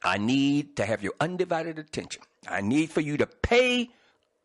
I need to have your undivided attention. I need for you to pay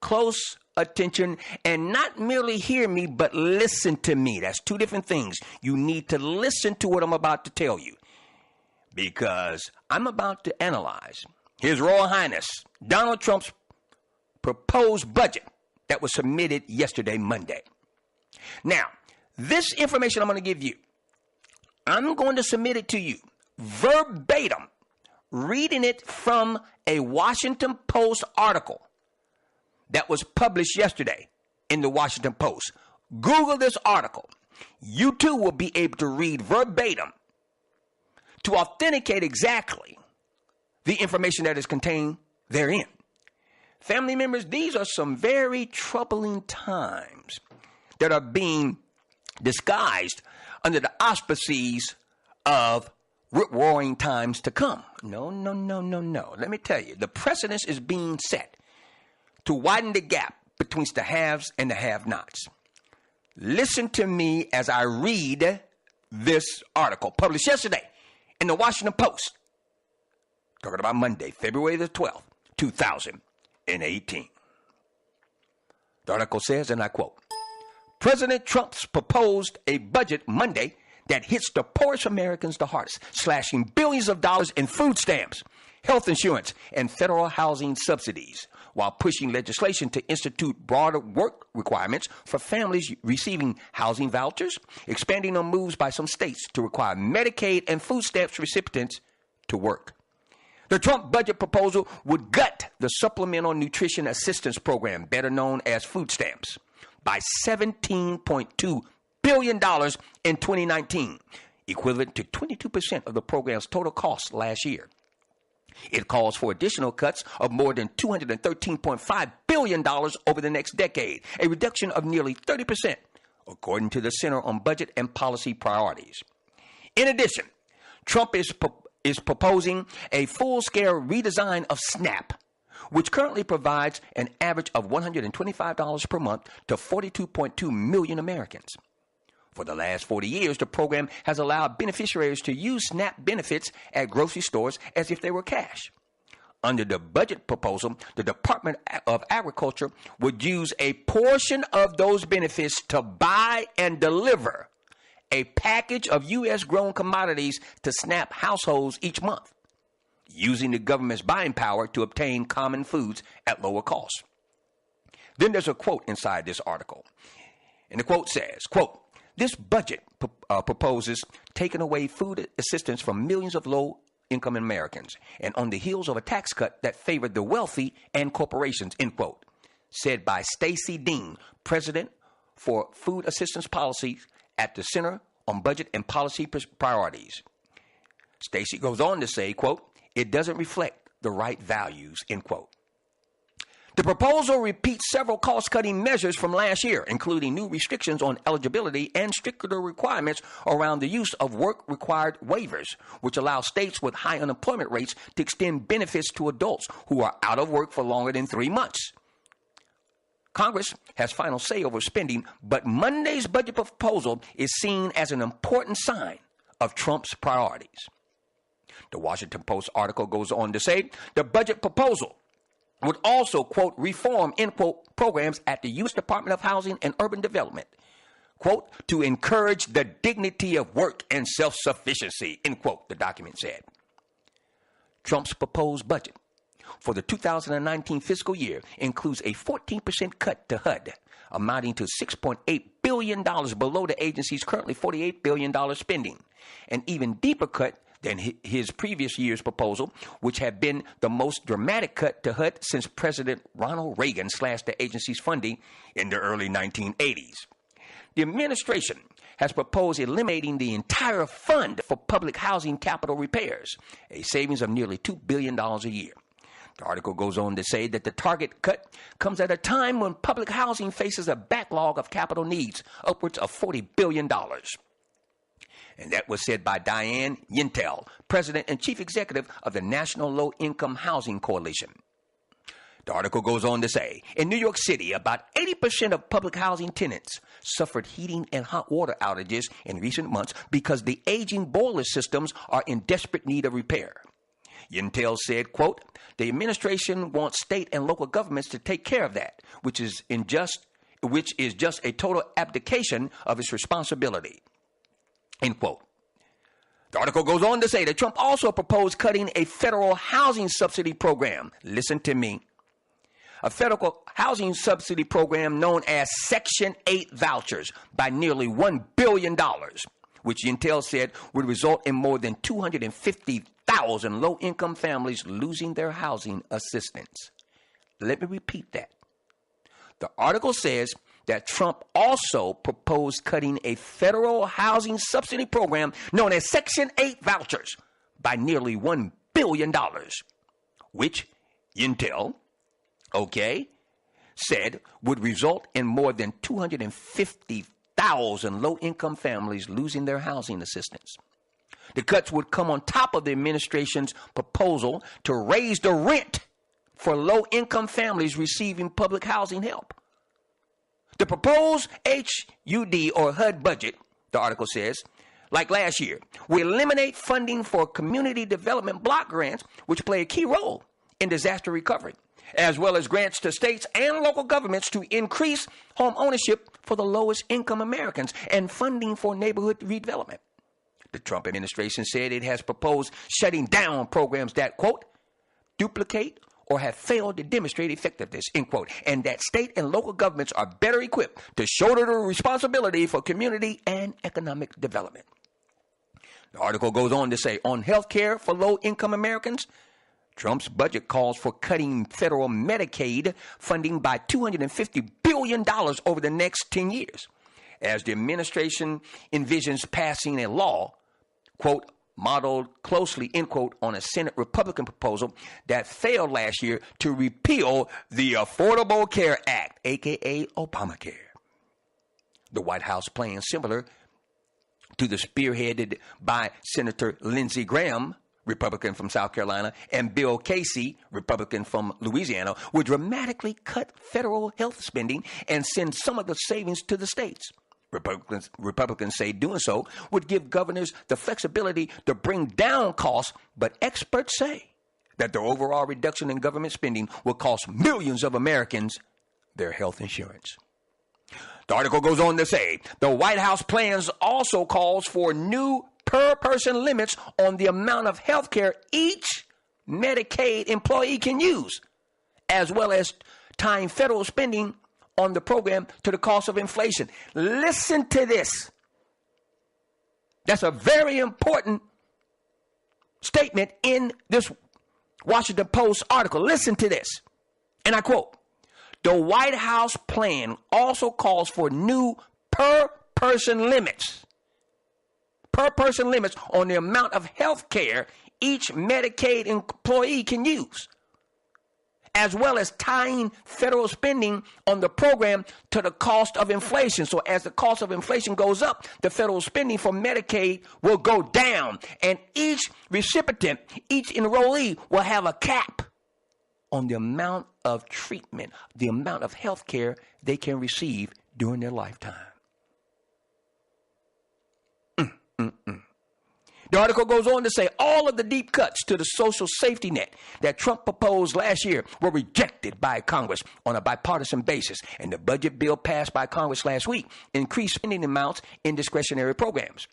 close attention and not merely hear me, but listen to me. That's two different things. You need to listen to what I'm about to tell you, because I'm about to analyze His Royal Highness Donald Trump's proposed budget that was submitted yesterday, Monday. Now, this information I'm going to give you, I'm going to submit it to you verbatim, reading it from a Washington Post article that was published yesterday in the Washington Post. Google this article. You too will be able to read verbatim to authenticate exactly the information that is contained therein. Family members, these are some very troubling times that are being disguised under the auspices of rip-roaring times to come. No. Let me tell you, the precedent is being set to widen the gap between the haves and the have-nots. Listen to me as I read this article published yesterday in the Washington Post, talking about Monday, February the 12th, 2018. The article says, and I quote, President Trump's proposed a budget Monday that hits the poorest Americans the hardest, slashing billions of dollars in food stamps, health insurance, and federal housing subsidies, while pushing legislation to institute broader work requirements for families receiving housing vouchers, expanding on moves by some states to require Medicaid and food stamps recipients to work. The Trump budget proposal would gut the Supplemental Nutrition Assistance Program, better known as food stamps, by $17.2 billion in 2019, equivalent to 22% of the program's total cost last year. It calls for additional cuts of more than $213.5 billion over the next decade, a reduction of nearly 30%, according to the Center on Budget and Policy Priorities. In addition, Trump is proposing a full-scale redesign of SNAP, which currently provides an average of $125 per month to 42.2 million Americans. For the last 40 years, the program has allowed beneficiaries to use SNAP benefits at grocery stores as if they were cash. Under the budget proposal, the Department of Agriculture would use a portion of those benefits to buy and deliver a package of U.S.-grown commodities to SNAP households each month, using the government's buying power to obtain common foods at lower cost. Then there's a quote inside this article. And the quote says, quote, this budget proposes taking away food assistance from millions of low-income Americans, and on the heels of a tax cut that favored the wealthy and corporations, end quote, said by Stacey Dean, president for Food Assistance Policy at the Center on Budget and Policy Priorities. Stacey goes on to say, quote, it doesn't reflect the right values, end quote. The proposal repeats several cost-cutting measures from last year, including new restrictions on eligibility and stricter requirements around the use of work-required waivers, which allow states with high unemployment rates to extend benefits to adults who are out of work for longer than 3 months. Congress has final say over spending, but Monday's budget proposal is seen as an important sign of Trump's priorities. The Washington Post article goes on to say the budget proposal would also, quote, reform, end quote, programs at the U.S. Department of Housing and Urban Development, quote, to encourage the dignity of work and self-sufficiency, end quote, the document said. Trump's proposed budget for the 2019 fiscal year includes a 14% cut to HUD, amounting to $6.8 billion below the agency's currently $48 billion spending, an even deeper cut than his previous year's proposal, which had been the most dramatic cut to HUD since President Ronald Reagan slashed the agency's funding in the early 1980s. The administration has proposed eliminating the entire fund for public housing capital repairs, a savings of nearly $2 billion a year. The article goes on to say that the target cut comes at a time when public housing faces a backlog of capital needs, upwards of $40 billion. And that was said by Diane Yentel, President and Chief Executive of the National Low Income Housing Coalition. The article goes on to say, in New York City, about 80% of public housing tenants suffered heating and hot water outages in recent months because the aging boiler systems are in desperate need of repair. Intel said, quote, the administration wants state and local governments to take care of that, which is just a total abdication of its responsibility, end quote. The article goes on to say that Trump also proposed cutting a federal housing subsidy program. Listen to me. A federal housing subsidy program known as Section 8 vouchers by nearly $1 billion, which Intel said would result in more than 250,000 low-income families losing their housing assistance. Let me repeat that. The article says that Trump also proposed cutting a federal housing subsidy program known as Section 8 vouchers by nearly $1 billion, which Intel, said would result in more than 250,000 low-income families losing their housing assistance. The cuts would come on top of the administration's proposal to raise the rent for low-income families receiving public housing help. The proposed HUD or HUD budget, the article says, like last year, will eliminate funding for community development block grants, which play a key role in disaster recovery, as well as grants to states and local governments to increase home ownership for the lowest income Americans and funding for neighborhood redevelopment. The Trump administration said it has proposed shutting down programs that, quote, duplicate or have failed to demonstrate effectiveness, end quote, and that state and local governments are better equipped to shoulder the responsibility for community and economic development. The article goes on to say, on health care for low-income Americans, Trump's budget calls for cutting federal Medicaid funding by $250 billion over the next 10 years, as the administration envisions passing a law, quote, modeled closely, end quote, on a Senate Republican proposal that failed last year to repeal the Affordable Care Act, a.k.a. Obamacare. The White House plan similar to the spearheaded by Senator Lindsey Graham, Republican from South Carolina, and Bill Casey, Republican from Louisiana, would dramatically cut federal health spending and send some of the savings to the states. Republicans say doing so would give governors the flexibility to bring down costs, but experts say that the overall reduction in government spending will cost millions of Americans their health insurance. The article goes on to say the White House plans also calls for new per-person limits on the amount of health care each Medicaid employee can use, as well as tying federal spending on the program to the cost of inflation. Listen to this. That's a very important statement in this Washington Post article. Listen to this. And I quote, the White House plan also calls for new per-person limits on the amount of health care each Medicaid employee can use, as well as tying federal spending on the program to the cost of inflation. So as the cost of inflation goes up, the federal spending for Medicaid will go down, and each recipient, each enrollee will have a cap on the amount of treatment, the amount of health care they can receive during their lifetime. The article goes on to say all of the deep cuts to the social safety net that Trump proposed last year were rejected by Congress on a bipartisan basis, and the budget bill passed by Congress last week increased spending amounts in discretionary programs.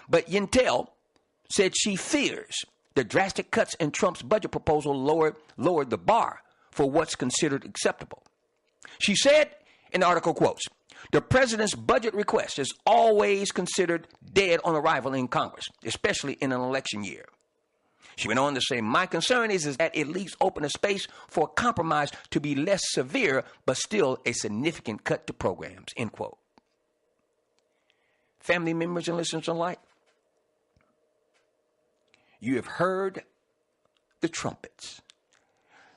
But Intel said she fears the drastic cuts in Trump's budget proposal lowered the bar for what's considered acceptable. She said, in the article quotes, the president's budget request is always considered dead on arrival in Congress, especially in an election year. She went on to say, my concern is that it leaves open a space for a compromise to be less severe, but still a significant cut to programs, end quote. Family members and listeners alike, you have heard the trumpets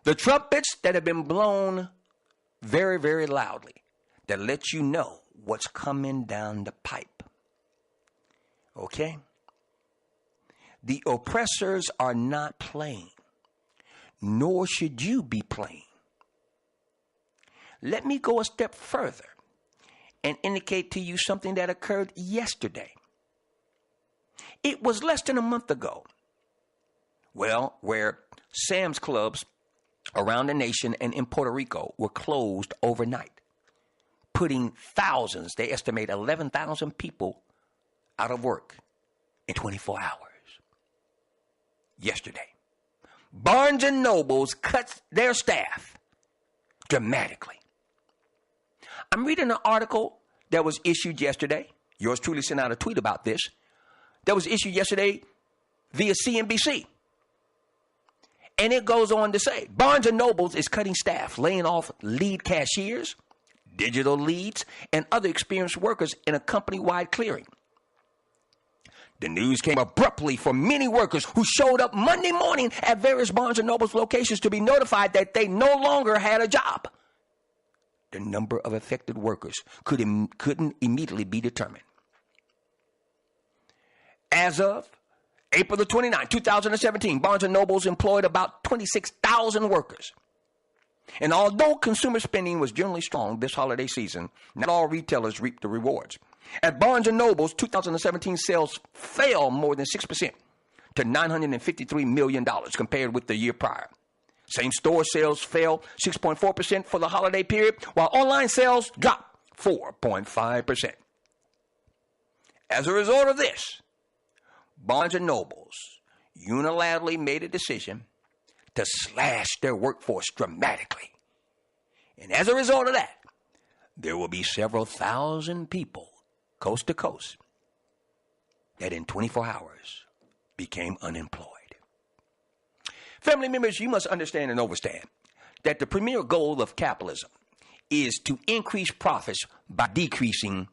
that have been blown very, very loudly, that lets you know what's coming down the pipe. Okay? The oppressors are not playing, nor should you be playing. Let me go a step further and indicate to you something that occurred yesterday. It was less than a month ago Well, where Sam's Clubs around the nation and in Puerto Rico were closed overnight, putting thousands, they estimate 11,000 people out of work in 24 hours. Yesterday, Barnes & Noble's cut their staff dramatically. I'm reading an article that was issued yesterday. Yours truly sent out a tweet about this. That was issued yesterday via CNBC. And it goes on to say, Barnes & Noble's is cutting staff, laying off lead cashiers, digital leads, and other experienced workers in a company-wide clearing. The news came abruptly for many workers who showed up Monday morning at various Barnes & Noble's locations to be notified that they no longer had a job. The number of affected workers couldn't immediately be determined. As of April the 29th, 2017, Barnes & Noble's employed about 26,000 workers. And although consumer spending was generally strong this holiday season, not all retailers reaped the rewards. At Barnes & Noble's, 2017 sales fell more than 6% to $953 million compared with the year prior. Same-store sales fell 6.4% for the holiday period, while online sales dropped 4.5%. As a result of this, Barnes & Noble's unilaterally made a decision to slash their workforce dramatically. And as a result of that, there will be several thousand people, coast to coast, that in 24 hours became unemployed. Family members, you must understand and understand that the premier goal of capitalism is to increase profits by decreasing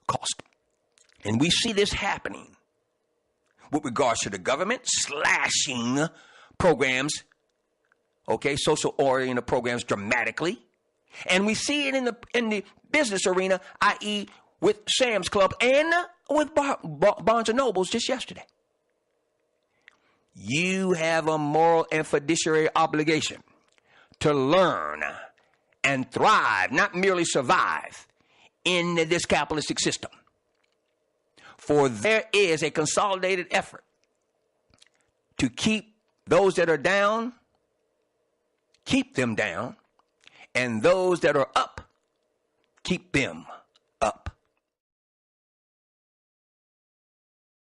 cost. And we see this happening with regards to the government slashing programs, social-oriented programs dramatically. And we see it in the business arena, i.e. with Sam's Club and with Barnes & Noble's just yesterday. You have a moral and fiduciary obligation to learn and thrive, not merely survive, in this capitalistic system. For there is a consolidated effort to keep those that are down, keep them down, and those that are up, keep them